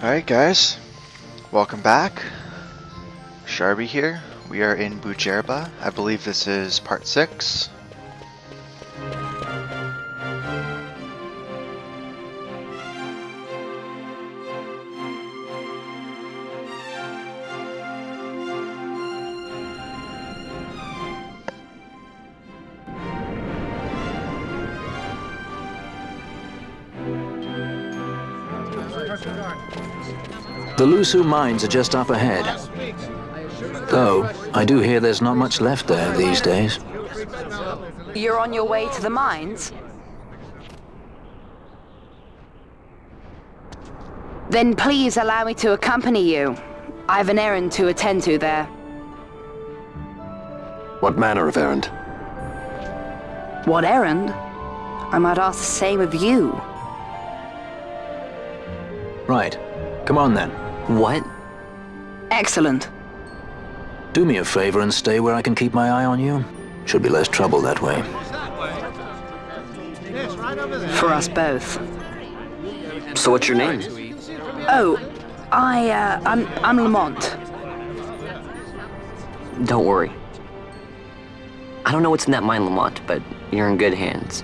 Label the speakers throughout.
Speaker 1: Alright guys, welcome back. Sharby here. We are in Bhujerba. I believe this is part 6.
Speaker 2: The Lhusu Mines are just up ahead. Though, I do hear there's not much left there these days.
Speaker 3: You're on your way to the mines? Then please allow me to accompany you. I have an errand to attend to there.
Speaker 2: What manner of errand?
Speaker 3: What errand? I might ask the same of you.
Speaker 2: Right. Come on then.
Speaker 4: What?
Speaker 3: Excellent.
Speaker 2: Do me a favor and stay where I can keep my eye on you. Should be less trouble that way.
Speaker 3: For us both.
Speaker 4: So what's your name?
Speaker 3: Oh, I'm Lamont.
Speaker 4: Don't worry. I don't know what's in that mine, Lamont, but you're in good hands.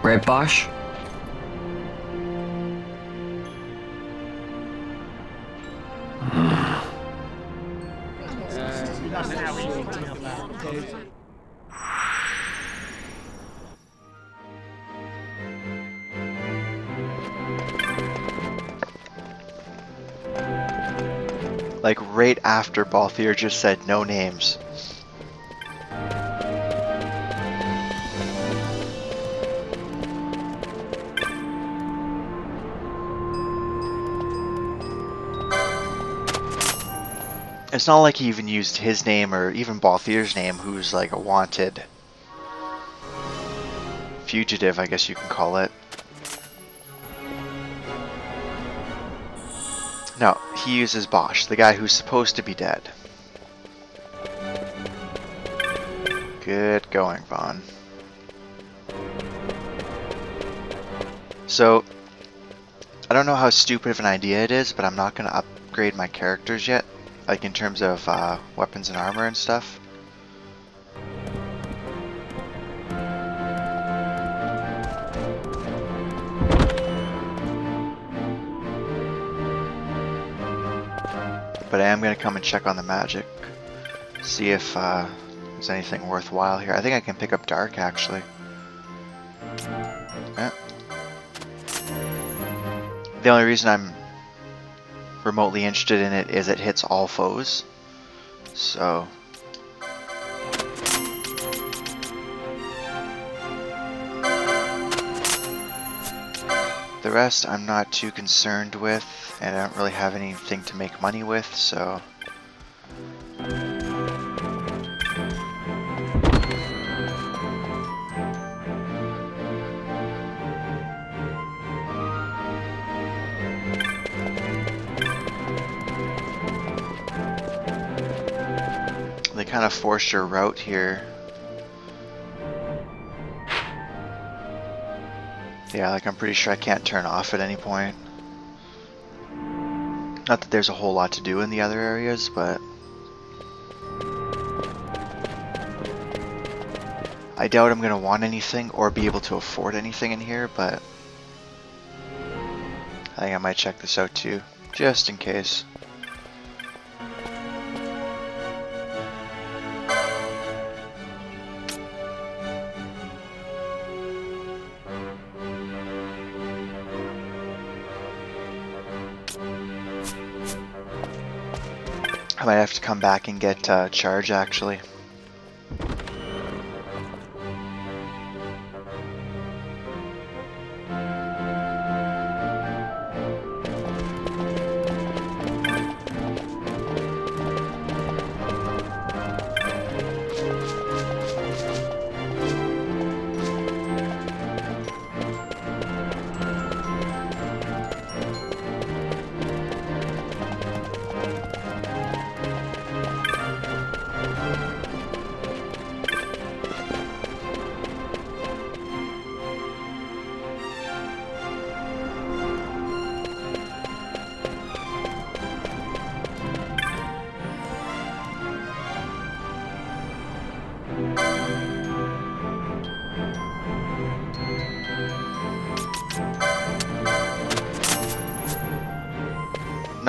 Speaker 4: Right, Bosch?
Speaker 1: Like right after Balthier just said no names. It's not like he even used his name or even Balthier's name, who's like a wanted fugitive, I guess you can call it. No, he uses Bosch, the guy who's supposed to be dead. Good going, Vaughn. So, I don't know how stupid of an idea it is, but I'm not going to upgrade my characters yet. Like in terms of weapons and armor and stuff. But I am going to come and check on the magic. See if there's anything worthwhile here. I think I can pick up Dark actually. Yeah. The only reason I'm remotely interested in it is it hits all foes, so the rest I'm not too concerned with, and I don't really have anything to make money with, so they kind of forced your route here. Yeah, like I'm pretty sure I can't turn off at any point. Not that there's a whole lot to do in the other areas, but I doubt I'm going to want anything or be able to afford anything in here, but I think I might check this out too, just in case. I might have to come back and get charge actually.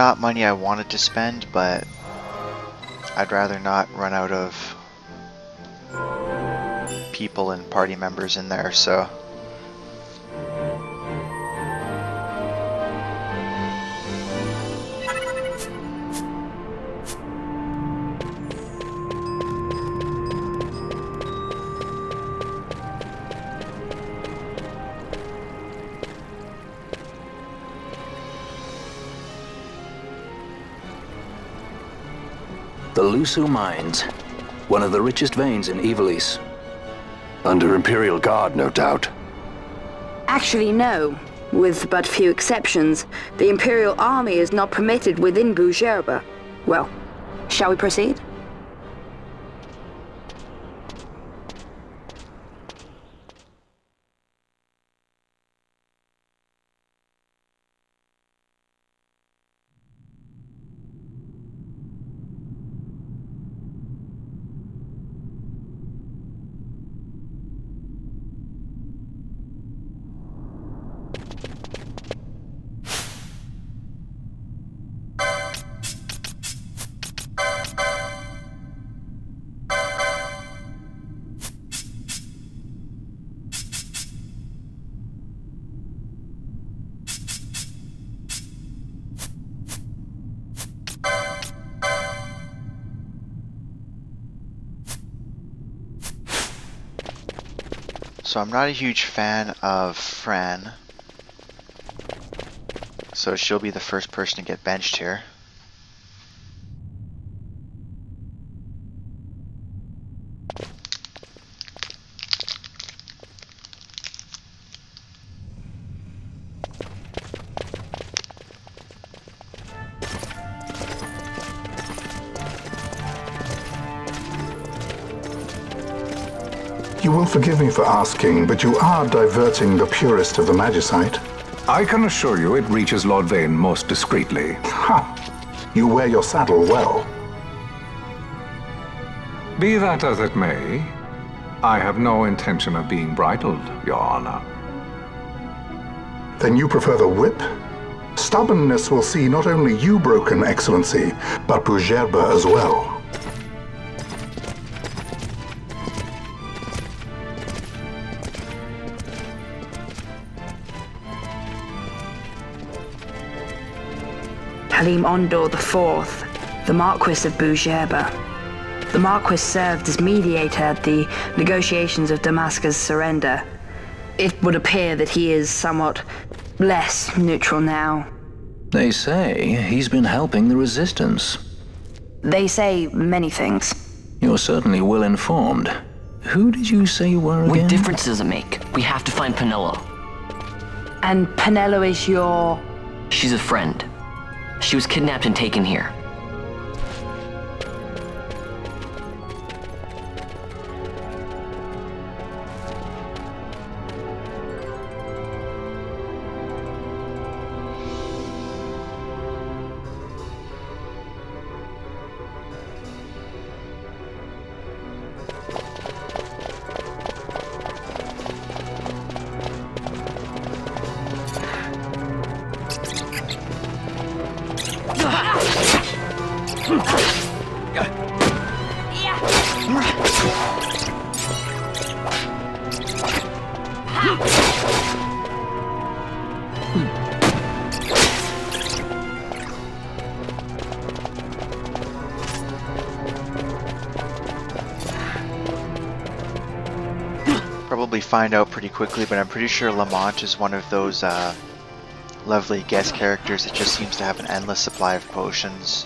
Speaker 1: not money I wanted to spend, but I'd rather not run out of people and party members in there, so...
Speaker 2: The Lhusu Mines, one of the richest veins in Ivalice.
Speaker 5: Under Imperial Guard, no doubt.
Speaker 3: Actually, no. With but few exceptions, the Imperial Army is not permitted within Bhujerba. Well, shall we proceed?
Speaker 1: So I'm not a huge fan of Fran, so she'll be the first person to get benched here.
Speaker 6: You will forgive me for asking, but you are diverting the purest of the magicite.
Speaker 7: I can assure you it reaches Lord Vane most discreetly.
Speaker 6: Ha! You wear your saddle well.
Speaker 7: Be that as it may, I have no intention of being bridled, Your Honor.
Speaker 6: Then you prefer the whip? Stubbornness will see not only you broken, Excellency, but Bhujerba as well.
Speaker 3: Halim Ondor IV, the Marquis of Bhujerba. The Marquis served as mediator at the negotiations of Damascus' surrender. It would appear that he is somewhat less neutral now.
Speaker 2: They say he's been helping the resistance.
Speaker 3: They say many things.
Speaker 2: You're certainly well informed. Who did you say you were again?
Speaker 4: What difference does it make? We have to find Penelo.
Speaker 3: And Penelo is your...
Speaker 4: She's a friend. She was kidnapped and taken here.
Speaker 1: Probably find out pretty quickly, but I'm pretty sure Lamont is one of those lovely guest characters that just seems to have an endless supply of potions.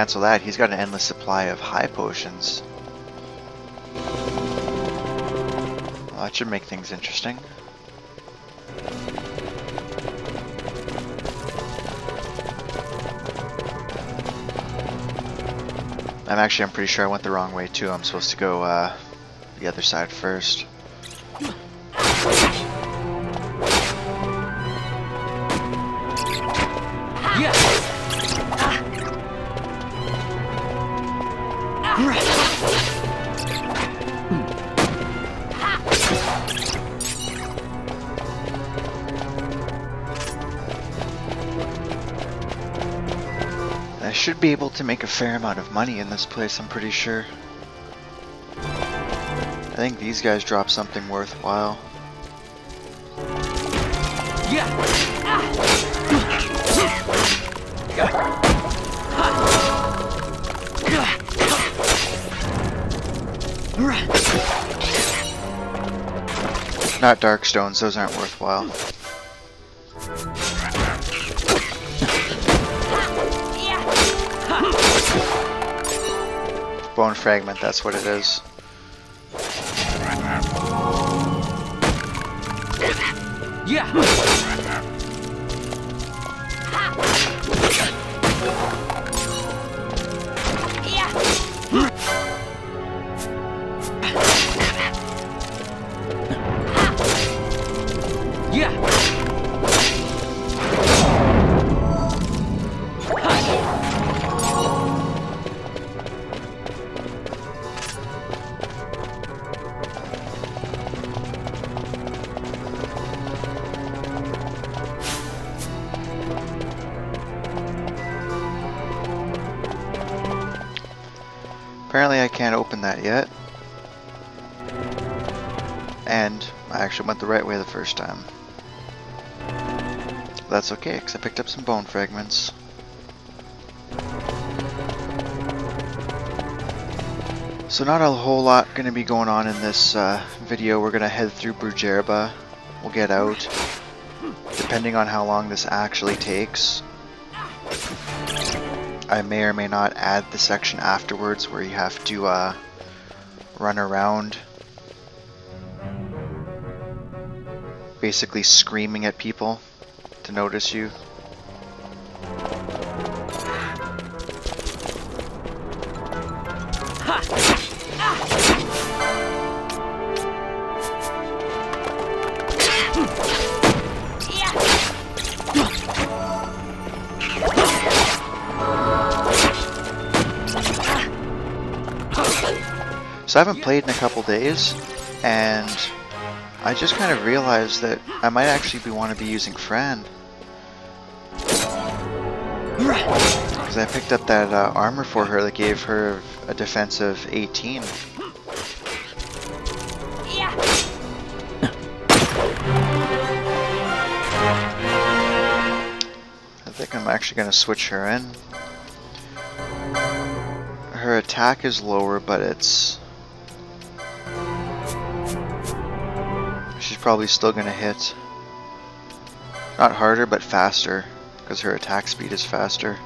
Speaker 1: cancel that, he's got an endless supply of high potions. Well, that should make things interesting. I'm pretty sure I went the wrong way too. I'm supposed to go the other side first. I should be able to make a fair amount of money in this place, I'm pretty sure. I think these guys drop something worthwhile. Not dark stones, those aren't worthwhile. Bone fragment, that's what it is. Apparently I can't open that yet. And I actually went the right way the first time. That's okay, because I picked up some bone fragments. So not a whole lot going to be going on in this video. We're going to head through Bhujerba. We'll get out. Depending on how long this actually takes, I may or may not add the section afterwards where you have to run around basically screaming at people to notice you. So I haven't played in a couple days, and I just kind of realized that I might actually want to be using Fran. Because I picked up that armor for her that gave her a defense of 18. I think I'm actually going to switch her in. Her attack is lower, but it's... she's probably still going to hit. Not harder, but faster, because her attack speed is faster.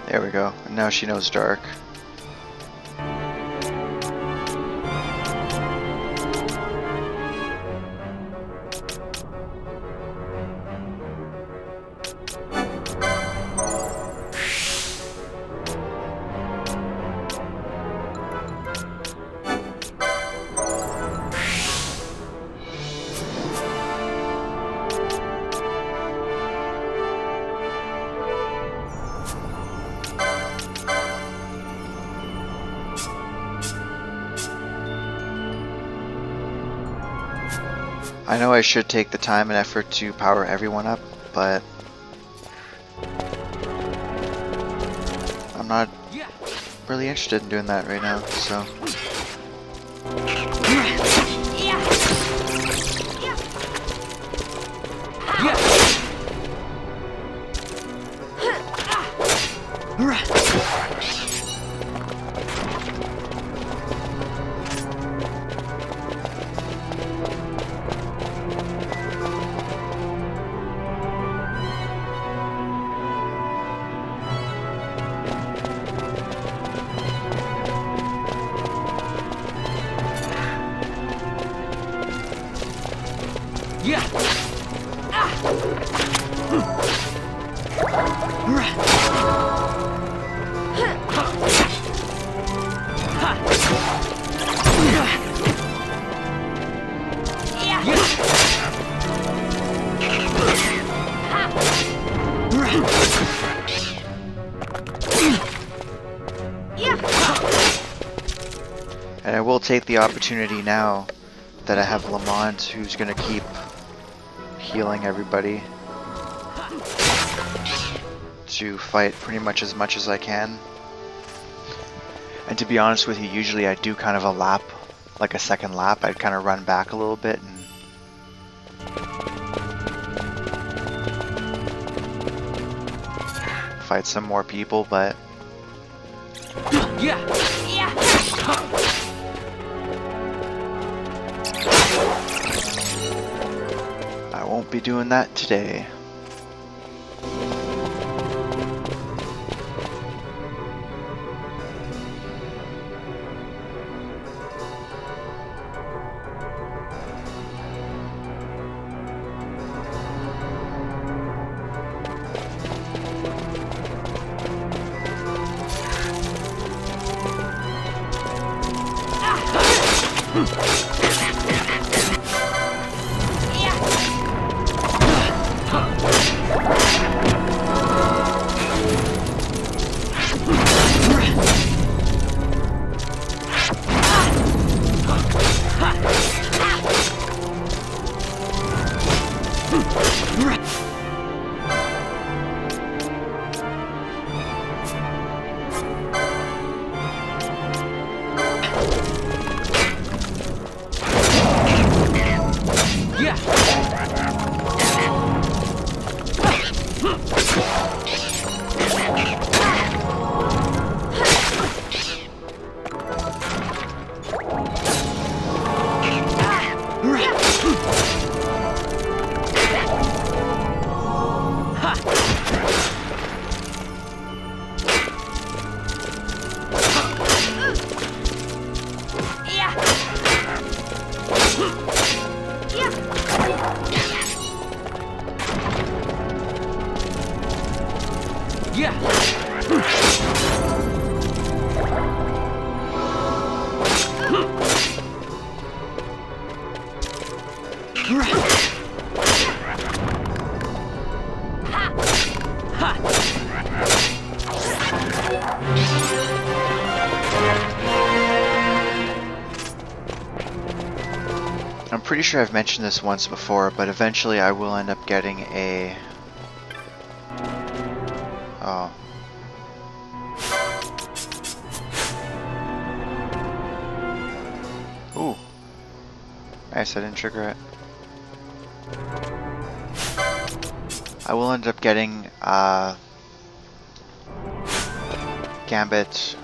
Speaker 1: There we go, and now she knows dark. I know I should take the time and effort to power everyone up, but I'm not really interested in doing that right now, so... And I will take the opportunity now that I have Lamont, who's going to keep healing everybody, to fight pretty much as I can. And to be honest with you, usually I do kind of a lap, like a second lap. I'd kind of run back a little bit and fight some more people, but I won't be doing that today. I'm pretty sure I've mentioned this once before, but eventually I will end up getting a... Oh. Ooh. Nice, I didn't trigger it. I will end up getting Gambit...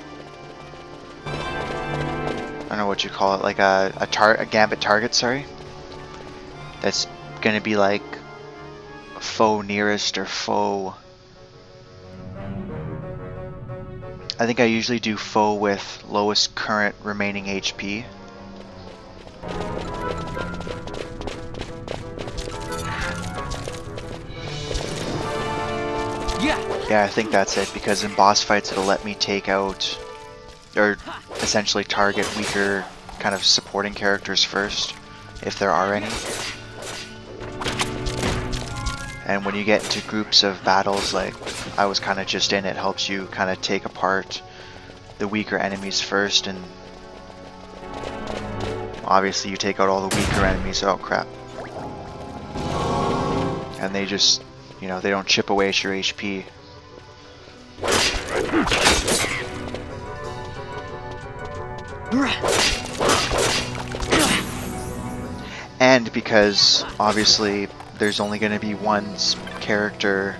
Speaker 1: I don't know what you call it, like a Gambit target, sorry. That's gonna be like foe nearest or foe. I think I usually do foe with lowest current remaining HP. Yeah, I think that's it, because in boss fights it'll let me take out, or essentially target weaker kind of supporting characters first, if there are any. And when you get into groups of battles like I was kind of just in, it helps you kind of take apart the weaker enemies first, and obviously you take out all the weaker enemies, oh crap. And they just, you know, they don't chip away at your HP. And because obviously there's only going to be one character,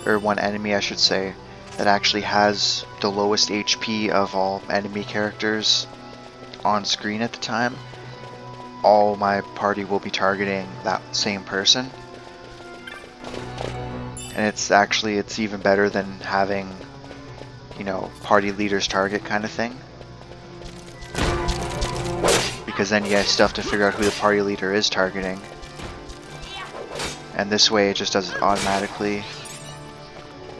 Speaker 1: or one enemy I should say, that actually has the lowest HP of all enemy characters on screen at the time, all my party will be targeting that same person. And it's even better than having, you know, party leaders target kind of thing. Because then you still have to figure out who the party leader is targeting. And this way it just does it automatically.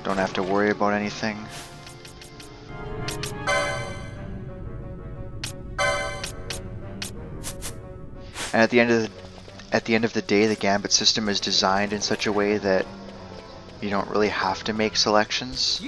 Speaker 1: Don't have to worry about anything. And at the end of the day, the gambit system is designed in such a way that you don't really have to make selections.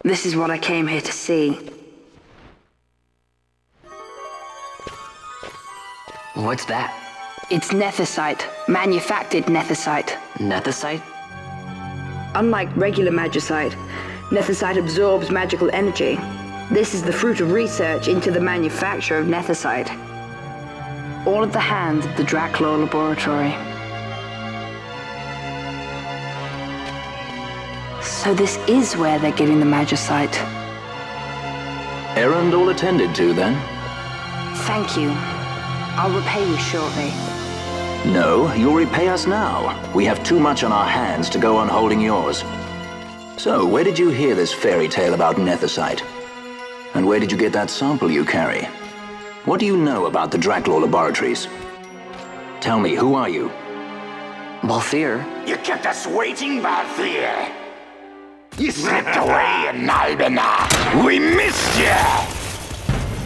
Speaker 3: This is what I came here to see.
Speaker 4: What's that?
Speaker 3: It's nethicite, manufactured nethicite.
Speaker 4: Nethicite?
Speaker 3: Unlike regular magicite, nethicite absorbs magical energy. This is the fruit of research into the manufacture of nethicite. All at the hands of the Draclaw Laboratory. So this is where they're getting the magicite.
Speaker 2: Errand all attended to, then?
Speaker 3: Thank you. I'll repay you shortly.
Speaker 2: No, you'll repay us now. We have too much on our hands to go on holding yours. So, where did you hear this fairy tale about nethicite? And where did you get that sample you carry? What do you know about the Draclaw Laboratories? Tell me, who are you?
Speaker 4: Balthier?
Speaker 8: You kept us waiting, Balthier. You slipped away in Albina. We missed you.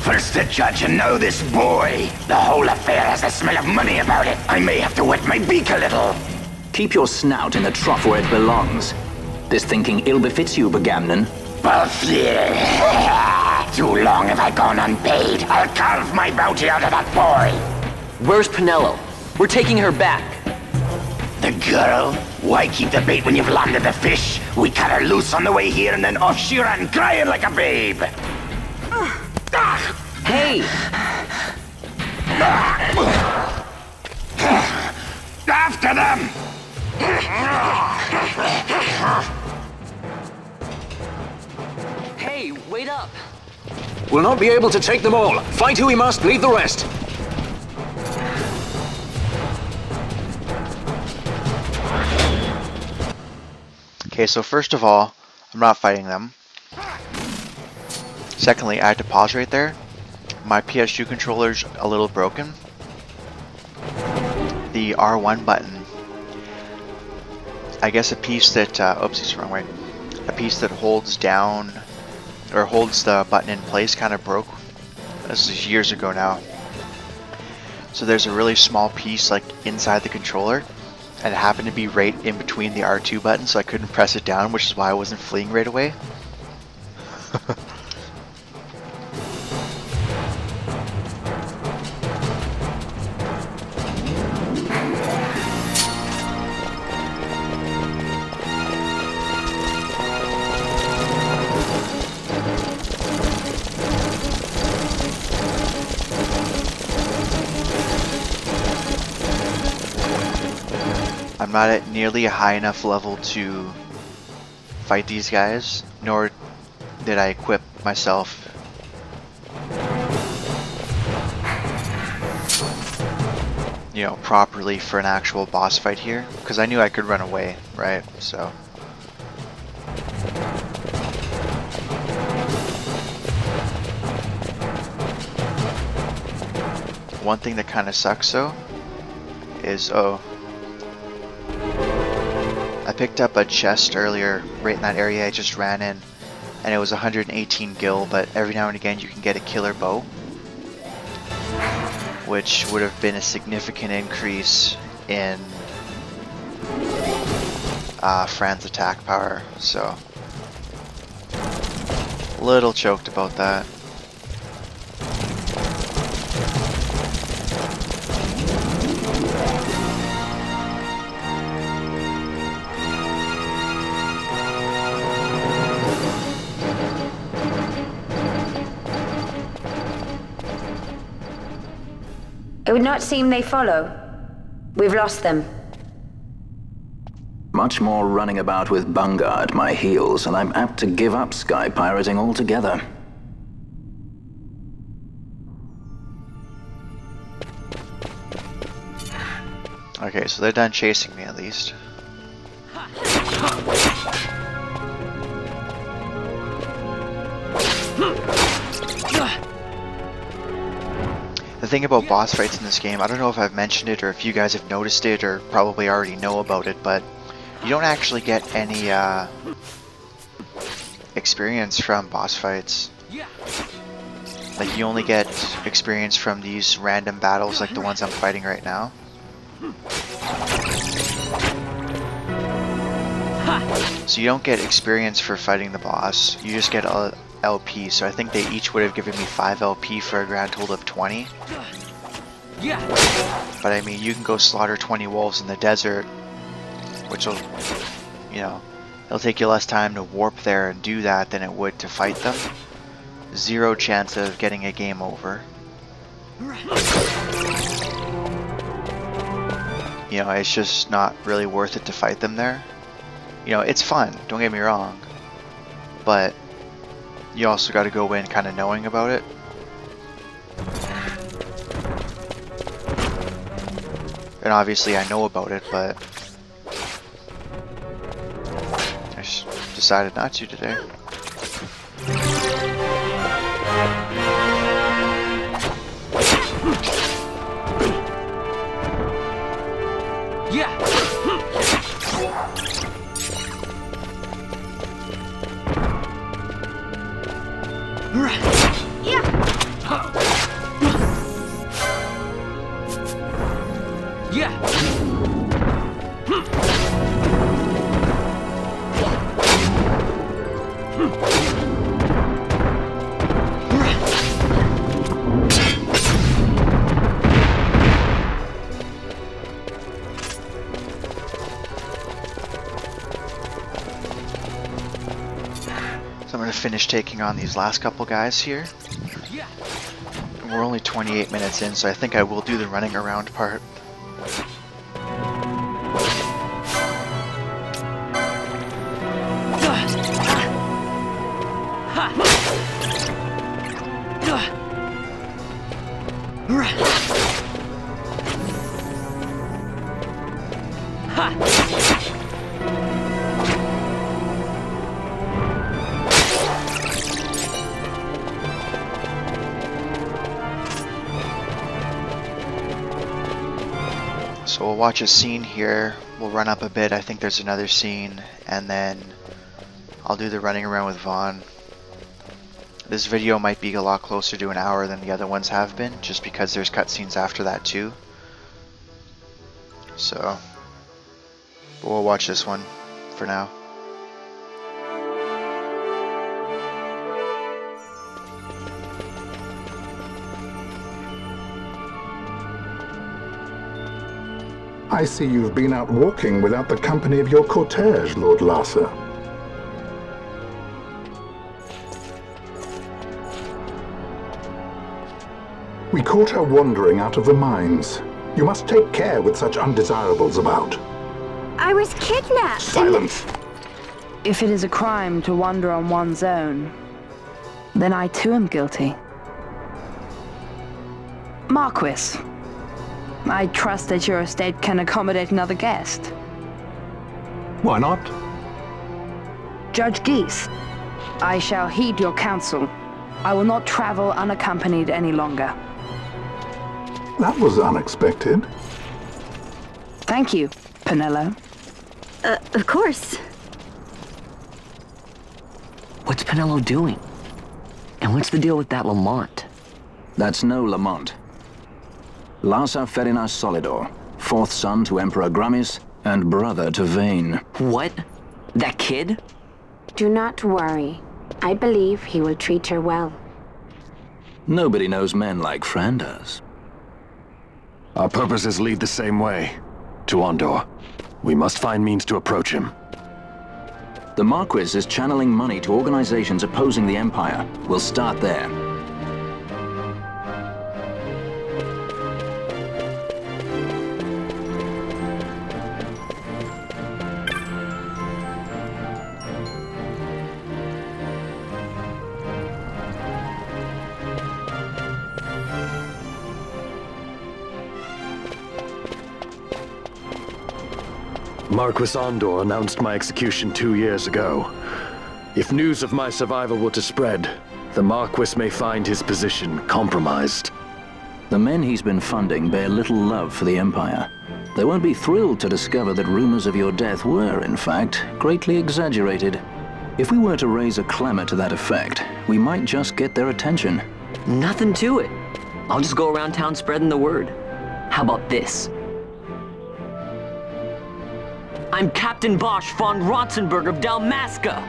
Speaker 8: First the judge and now this boy. The whole affair has a smell of money about it. I may have to wet my beak a little.
Speaker 2: Keep your snout in the trough where it belongs. This thinking ill befits you, Begamnon.
Speaker 8: Balthier. Too long have I gone unpaid. I'll carve my bounty out of that boy.
Speaker 4: Where's Penello? We're taking her back.
Speaker 8: The girl? Why keep the bait when you've landed the fish? We cut her loose on the way here and then off she ran crying like a babe.
Speaker 4: Hey!
Speaker 8: After them!
Speaker 4: Hey, wait up!
Speaker 2: We'll not be able to take them all. Fight who we must, leave the rest.
Speaker 1: Okay, so first of all, I'm not fighting them. Secondly, I had to pause right there. My PS2 controller's a little broken. The R1 button, I guess a piece that, oopsies, wrong way. A piece that holds down, or holds the button in place kind of broke. This is years ago now. So there's a really small piece like inside the controller, and it happened to be right in between the R2 button, so I couldn't press it down, which is why I wasn't fleeing right away. I'm not at nearly a high enough level to fight these guys, nor did I equip myself properly for an actual boss fight here, because I knew I could run away, right? So one thing that kind of sucks though is, I picked up a chest earlier right in that area I just ran in, and it was 118 gil, but every now and again you can get a killer bow, which would have been a significant increase in Fran's attack power, so a little choked about that.
Speaker 9: would not seem they follow. We've lost them.
Speaker 2: Much more running about with Bunga at my heels, and I'm apt to give up sky pirating altogether.
Speaker 1: Okay, so they're done chasing me at least. The thing about boss fights in this game, I don't know if I've mentioned it or if you guys have noticed it or probably already know about it, but you don't actually get any experience from boss fights. Like, you only get experience from these random battles like the ones I'm fighting right now. So you don't get experience for fighting the boss, you just get LP, so I think they each would have given me 5 LP for a grand total of 20. But I mean, you can go slaughter 20 wolves in the desert, which will, you know, it'll take you less time to warp there and do that than it would to fight them. 0 chance of getting a game over. You know, it's just not really worth it to fight them there. You know, it's fun, don't get me wrong, but you also got to go in kind of knowing about it. And obviously I know about it, but I just decided not to today. Finish taking on these last couple guys here. We're only 28 minutes in, so I think I will do the running around part. So we'll watch a scene here, we'll run up a bit, I think there's another scene, and then I'll do the running around with Vaughn. This video might be a lot closer to an hour than the other ones have been, just because there's cutscenes after that too. So, we'll watch this one for now.
Speaker 6: I see you've been out walking without the company of your cortege, Lord Larsa. We caught her wandering out of the mines. You must take care with such undesirables about.
Speaker 9: I was kidnapped.
Speaker 6: Silence!
Speaker 3: If it is a crime to wander on one's own, then I too am guilty. Marquis, I trust that your estate can accommodate another guest.
Speaker 7: Why not?
Speaker 3: Judge Geese, I shall heed your counsel. I will not travel unaccompanied any longer.
Speaker 6: That was unexpected.
Speaker 3: Thank you, Penelo.
Speaker 9: Of course.
Speaker 4: What's Penelo doing? And what's the deal with that Lamont?
Speaker 2: That's no Lamont. Larsa Ferinas Solidor, 4th son to Emperor Grummis and brother to Vane.
Speaker 4: What? That kid?
Speaker 9: Do not worry. I believe he will treat her well.
Speaker 2: Nobody knows men like Fran does.
Speaker 5: Our purposes lead the same way. To Ondor. We must find means to approach him.
Speaker 2: The Marquis is channeling money to organizations opposing the Empire. We'll start there.
Speaker 5: Marquis Andor announced my execution 2 years ago. If news of my survival were to spread, the Marquis may find his position compromised.
Speaker 2: The men he's been funding bear little love for the Empire. They won't be thrilled to discover that rumors of your death were, in fact, greatly exaggerated. If we were to raise a clamor to that effect, we might just get their attention.
Speaker 4: Nothing to it. I'll just go around town spreading the word. How about this? I'm Captain Bosch von Rotzenburg of Dalmasca.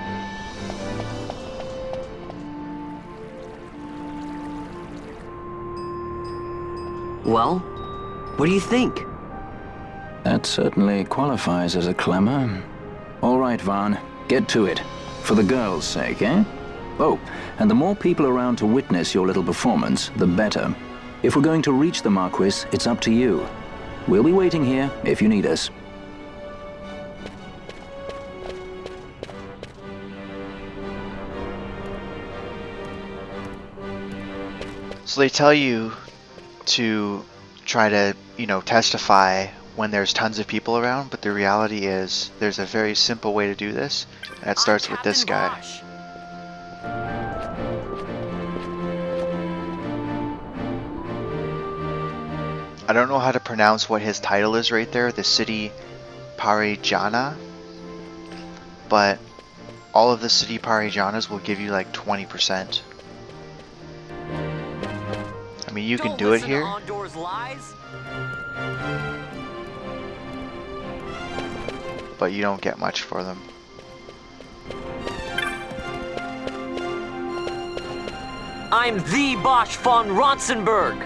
Speaker 4: Well, what do you think?
Speaker 2: That certainly qualifies as a clamor. All right, Vaughn, get to it. For the girls' sake, eh? Oh, and the more people around to witness your little performance, the better. If we're going to reach the Marquis, it's up to you. We'll be waiting here if you need us.
Speaker 1: So they tell you to try to, testify when there's tons of people around, but the reality is there's a very simple way to do this, and it starts with this guy.
Speaker 4: Bosch.
Speaker 1: I don't know how to pronounce what his title is right there, the city Parijana, but all of the city Parijanas will give you like 20%. I mean, you can do it here. But you don't get much for them.
Speaker 4: I'm the Bosch von Rotzenburg.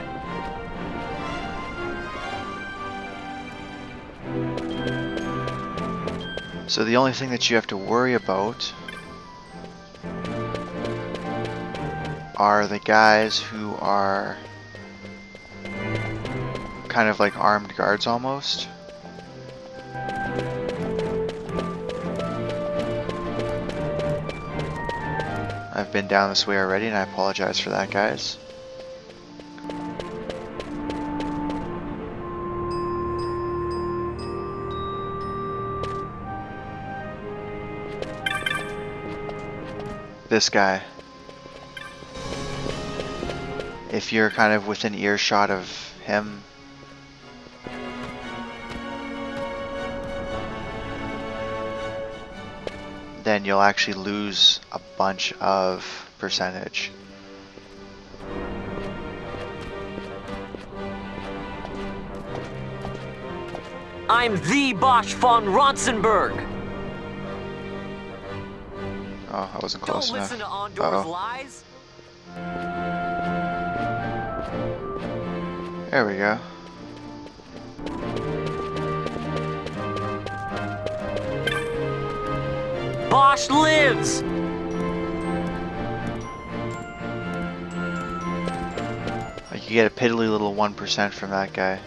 Speaker 1: So the only thing that you have to worry about are the guys who are kind of like armed guards almost. I've been down this way already and I apologize for that, guys. This guy. If you're kind of within earshot of him, then you'll actually lose a bunch of percentage.
Speaker 4: I'm the Bosch von Rotzenburg.
Speaker 1: Oh, I wasn't close
Speaker 4: Don't
Speaker 1: enough.
Speaker 4: listen to Andor's lies.
Speaker 1: There we go.
Speaker 4: Bosch lives!
Speaker 1: Like, you get a piddly little 1% from that guy.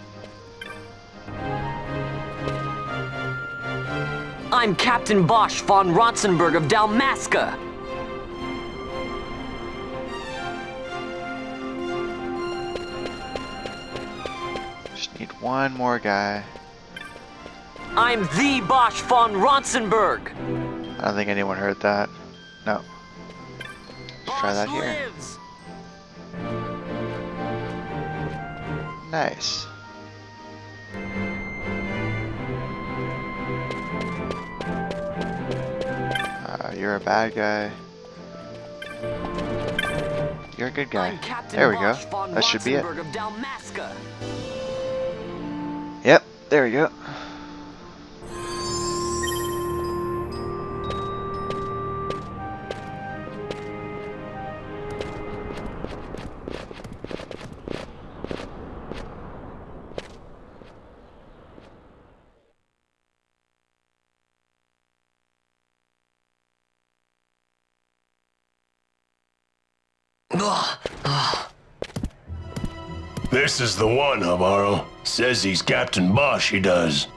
Speaker 4: I'm Captain Bosch von Rotzenburg of Dalmasca.
Speaker 1: Just need one more guy.
Speaker 4: I'm the Bosch von Rotzenburg.
Speaker 1: I don't think anyone heard that. No. Let's try that here.
Speaker 4: Lives.
Speaker 1: Nice. You're a bad guy. You're a good guy. There we go. That should be it. Yep, there we go.
Speaker 10: This is the one, Amaro. Says he's Captain Bosch, he does.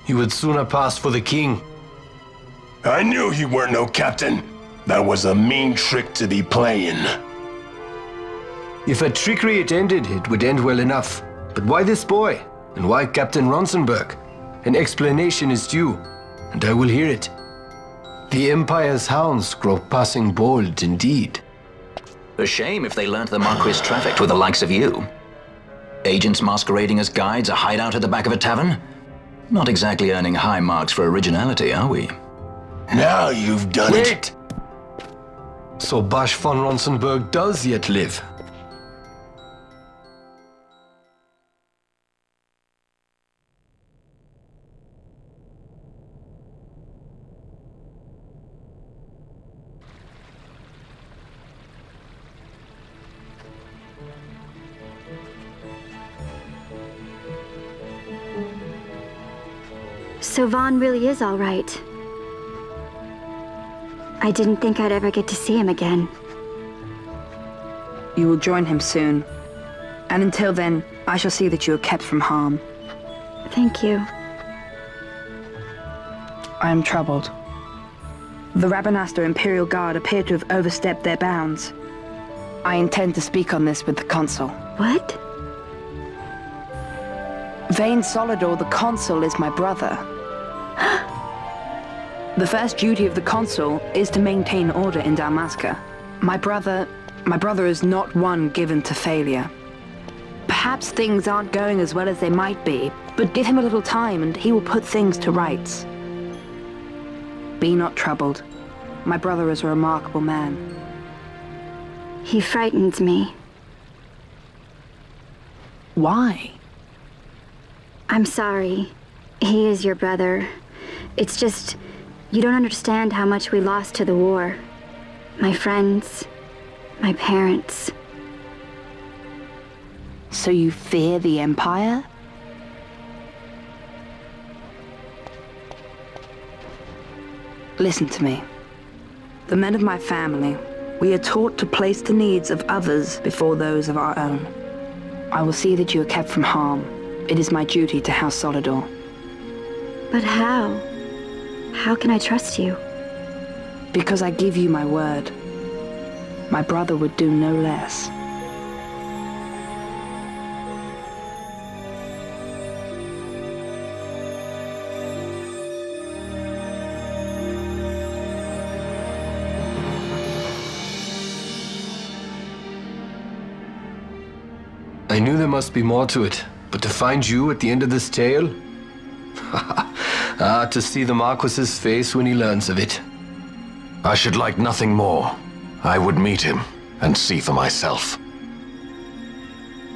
Speaker 11: He would sooner pass for the king.
Speaker 10: I knew he weren't no captain. That was a mean trick to be playing.
Speaker 11: If a trickery it ended, it would end well enough. But why this boy? And why Captain Ronsenberg? an explanation is due, and I will hear it. The Empire's hounds grow passing bold indeed.
Speaker 2: A shame if they learnt the Marquis trafficked with the likes of you. Agents masquerading as guides, a hideout at the back of a tavern? Not exactly earning high marks for originality, are we?
Speaker 10: Now you've done it.
Speaker 11: Wait! So Basch von Ronsenberg does yet live.
Speaker 12: So Vaughn really is all right. I didn't think I'd ever get to see him again.
Speaker 3: You will join him soon. And until then, I shall see that you are kept from harm.
Speaker 12: Thank you.
Speaker 3: I am troubled. The Rabanastre Imperial Guard appear to have overstepped their bounds. I intend to speak on this with the Consul.
Speaker 12: What?
Speaker 3: Vayne Solidor, the Consul, is my brother. The first duty of the Consul is to maintain order in Dalmasca. My brother is not one given to failure. Perhaps things aren't going as well as they might be, but give him a little time and he will put things to rights. Be not troubled. My brother is a remarkable man.
Speaker 12: He frightens me.
Speaker 3: Why?
Speaker 12: I'm sorry. He is your brother. It's just, you don't understand how much we lost to the war. My friends, my parents.
Speaker 3: So you fear the Empire? Listen to me. The men of my family, we are taught to place the needs of others before those of our own. I will see that you are kept from harm. It is my duty to House Solidor.
Speaker 12: But how? How can I trust you?
Speaker 3: Because I give you my word. My brother would do no less.
Speaker 11: I knew there must be more to it, but to find you at the end of this tale? To see the Marquis's face when he learns of it.
Speaker 5: I should like nothing more. I would meet him and see for myself.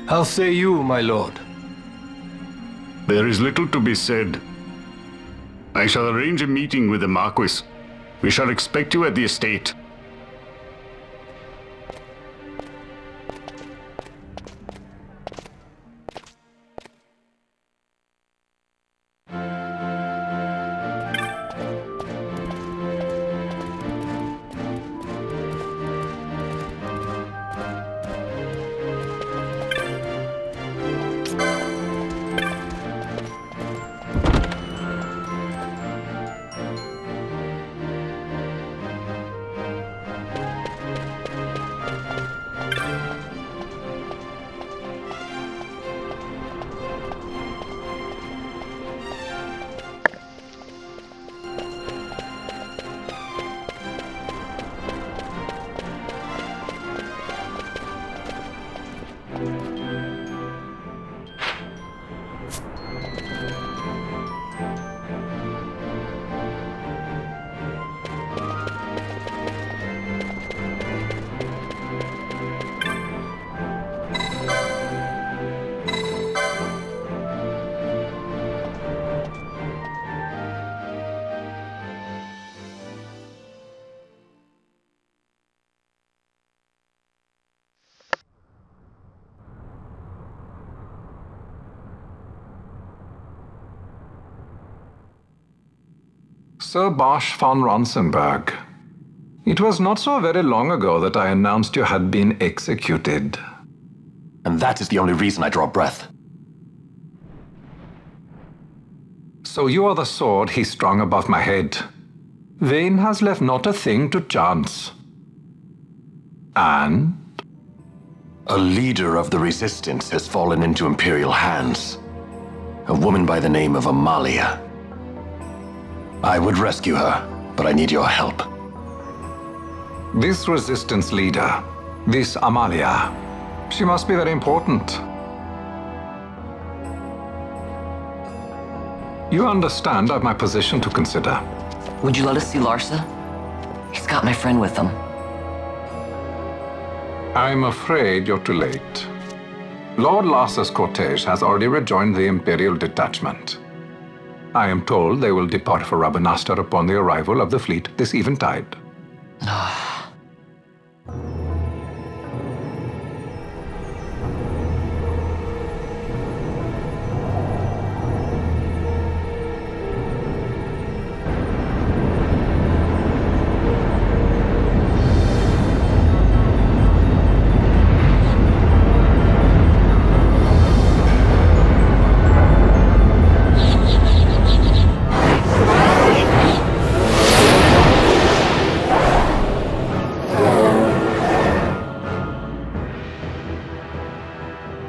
Speaker 11: How say you, my lord?
Speaker 13: There is little to be said. I shall arrange a meeting with the Marquis. We shall expect you at the estate.
Speaker 7: Sir Basch von Ronsenberg. It was not so very long ago that I announced you had been executed.
Speaker 5: And that is the only reason I draw breath.
Speaker 7: So you are the sword he strung above my head. Vayne has left not a thing to chance. And?
Speaker 5: A leader of the resistance has fallen into Imperial hands.
Speaker 11: A woman by the name of Amalia. I would rescue her, but I need your help.
Speaker 7: This resistance leader, this Amalia, she must be very important. You understand I've my position to consider.
Speaker 4: Would you let us see Larsa? He's got my friend with him.
Speaker 7: I'm afraid you're too late. Lord Larsa's cortege has already rejoined the imperial detachment. I am told they will depart for Rabanastre upon the arrival of the fleet this eventide.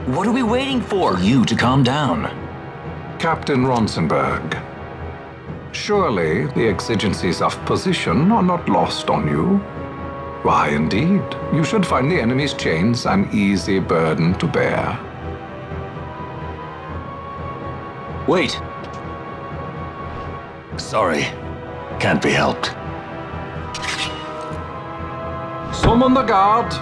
Speaker 2: What are we waiting for? You to calm down.
Speaker 7: Captain Ronsenberg, surely the exigencies of position are not lost on you. Why, indeed, you should find the enemy's chains an easy burden to bear.
Speaker 11: Wait. Sorry. Can't be helped.
Speaker 7: Summon the guard!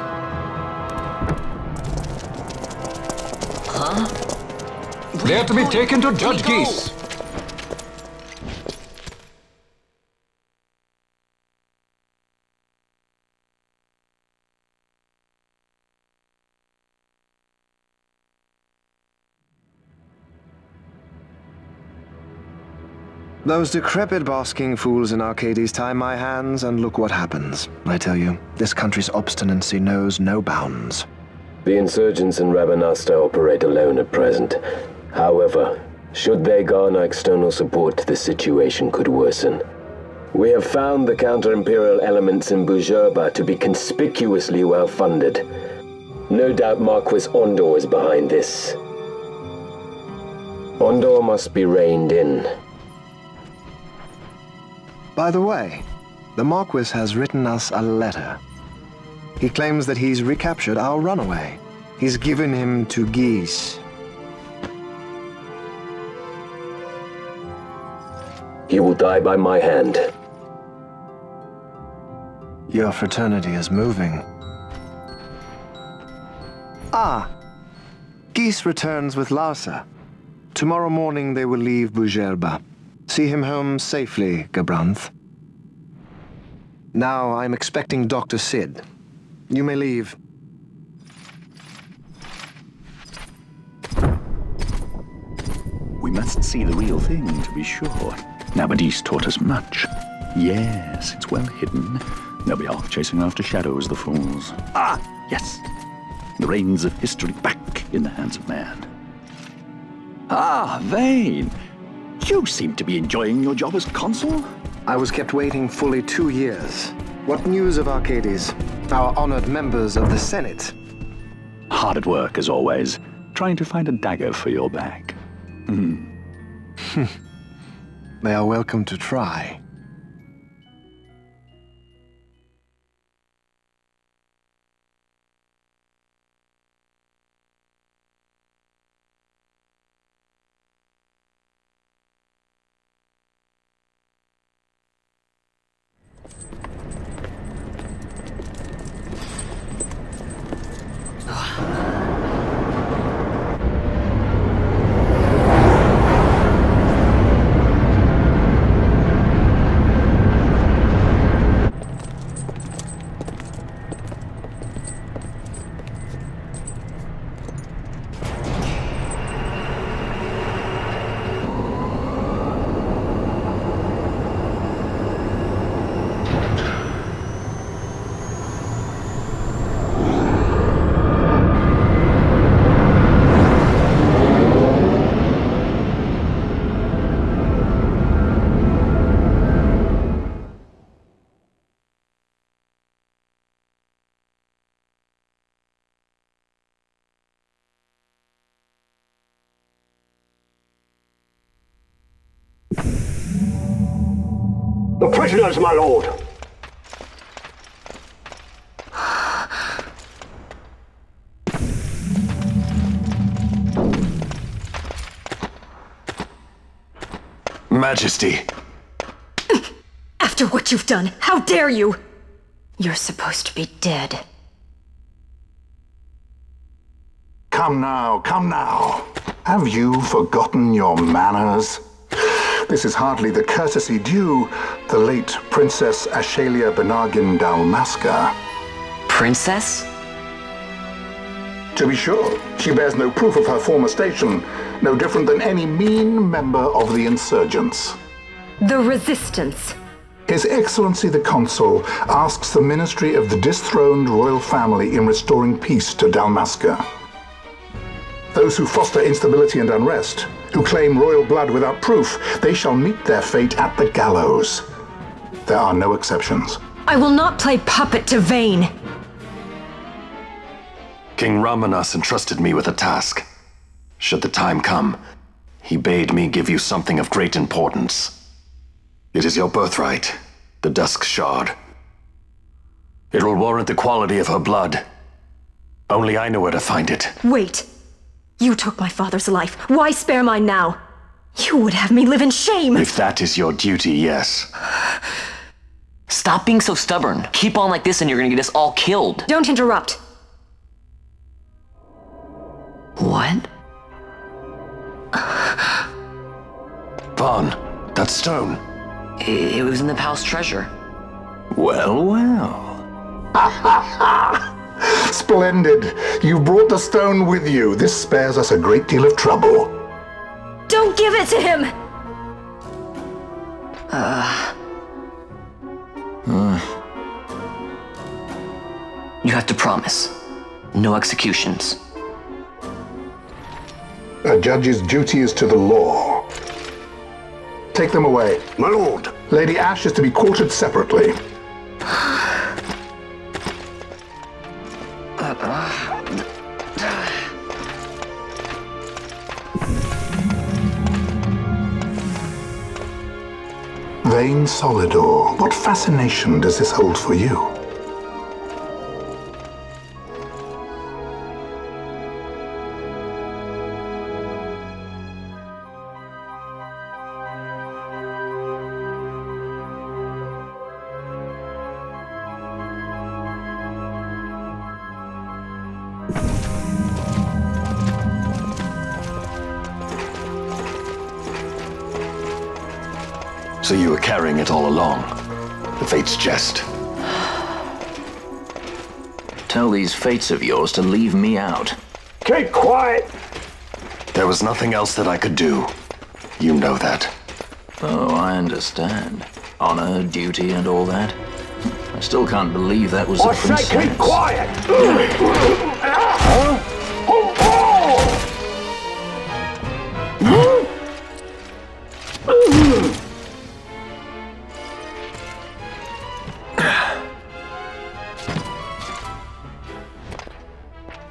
Speaker 4: Huh?
Speaker 7: They are to be taken to Judge Geese.
Speaker 14: Those decrepit basking fools in Arcades tie my hands, and look what happens. I tell you, this country's obstinacy knows no bounds.
Speaker 15: The insurgents in Rabanastre operate alone at present. However, should they garner external support, the situation could worsen. We have found the counter-imperial elements in Bhujerba to be conspicuously well-funded. No doubt Marquis Ondor is behind this. Ondor must be reined in.
Speaker 14: By the way, the Marquis has written us a letter. He claims that he's recaptured our runaway. He's given him to Geese.
Speaker 15: He will die by my hand.
Speaker 14: Your fraternity is moving. Ah! Geese returns with Larsa. Tomorrow morning they will leave Bhujerba. See him home safely, Gabranth. Now I'm expecting Dr. Sid. You may leave.
Speaker 16: We must see the real thing, to be sure. Nabadis taught us much. Yes, it's well hidden. They'll be off chasing after shadows, the fools. Ah, yes. The reins of history back in the hands of man. Ah, Vane. You seem to be enjoying your job as consul?
Speaker 14: I was kept waiting fully 2 years. What news of Arcades? Our honored members of the Senate?
Speaker 16: Hard at work, as always, trying to find a dagger for your back.
Speaker 14: They are welcome to try.
Speaker 17: prisoners, my lord.
Speaker 11: Majesty.
Speaker 18: After what you've done, how dare you? You're supposed to be dead.
Speaker 6: Come now, come now. Have you forgotten your manners? This is hardly the courtesy due the late Princess Ashalia Benargin Dalmasca.
Speaker 4: Princess?
Speaker 6: To be sure, she bears no proof of her former station, no different than any mean member of the insurgents.
Speaker 18: The Resistance.
Speaker 6: His Excellency the Consul asks the ministry of the dethroned royal family in restoring peace to Dalmasca. Those who foster instability and unrest, who claim royal blood without proof, they shall meet their fate at the gallows. There are no exceptions.
Speaker 18: I will not play puppet to Vayne.
Speaker 11: King Ramanas entrusted me with a task. Should the time come, he bade me give you something of great importance. It is your birthright, the Dusk Shard. It will warrant the quality of her blood. Only I know where to find it.
Speaker 18: Wait. You took my father's life. Why spare mine now? You would have me live in shame.
Speaker 11: If that is your duty, yes.
Speaker 4: Stop being so stubborn. Keep on like this and you're gonna get us all killed.
Speaker 18: Don't interrupt.
Speaker 4: What?
Speaker 11: Vaughn, that stone.
Speaker 4: It was in the palace treasure.
Speaker 11: Well, well.
Speaker 6: Splendid. You've brought the stone with you. This spares us a great deal of trouble.
Speaker 18: Don't give it to him!
Speaker 4: You have to promise. No executions.
Speaker 6: A judge's duty is to the law. Take them away.
Speaker 17: My lord.
Speaker 6: Lady Ash is to be quartered separately. Vayne Solidor, what fascination does this hold for you?
Speaker 11: So you were carrying it all along. The Fate's jest.
Speaker 2: Tell these fates of yours to leave me out.
Speaker 17: Keep quiet!
Speaker 11: There was nothing else that I could do. You know that.
Speaker 2: Oh, I understand. Honor, duty, and all that. I still can't believe that was a princess.
Speaker 17: I say keep quiet!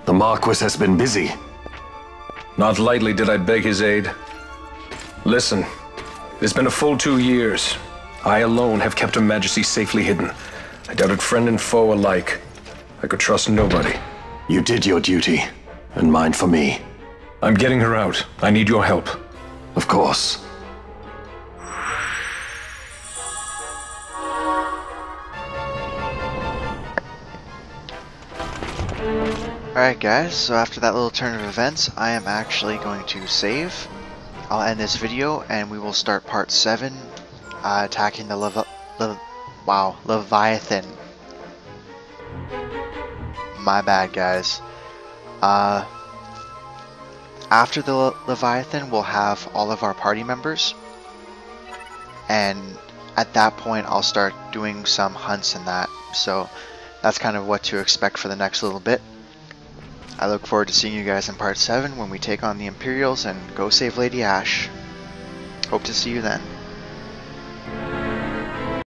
Speaker 11: The Marquis has been busy.
Speaker 5: Not lightly did I beg his aid. Listen, it's been a full 2 years. I alone have kept Her Majesty safely hidden. I doubted friend and foe alike. I could trust nobody.
Speaker 11: You did your duty, and mine for me.
Speaker 5: I'm getting her out. I need your help.
Speaker 11: Of course.
Speaker 1: Alright guys, so after that little turn of events, I am actually going to save. I'll end this video and we will start part 7, attacking the Leviathan. My bad guys. After the Leviathan, we'll have all of our party members. And at that point, I'll start doing some hunts and that. So that's kind of what to expect for the next little bit. I look forward to seeing you guys in part 7 when we take on the Imperials and go save Lady Ash. Hope to see you then.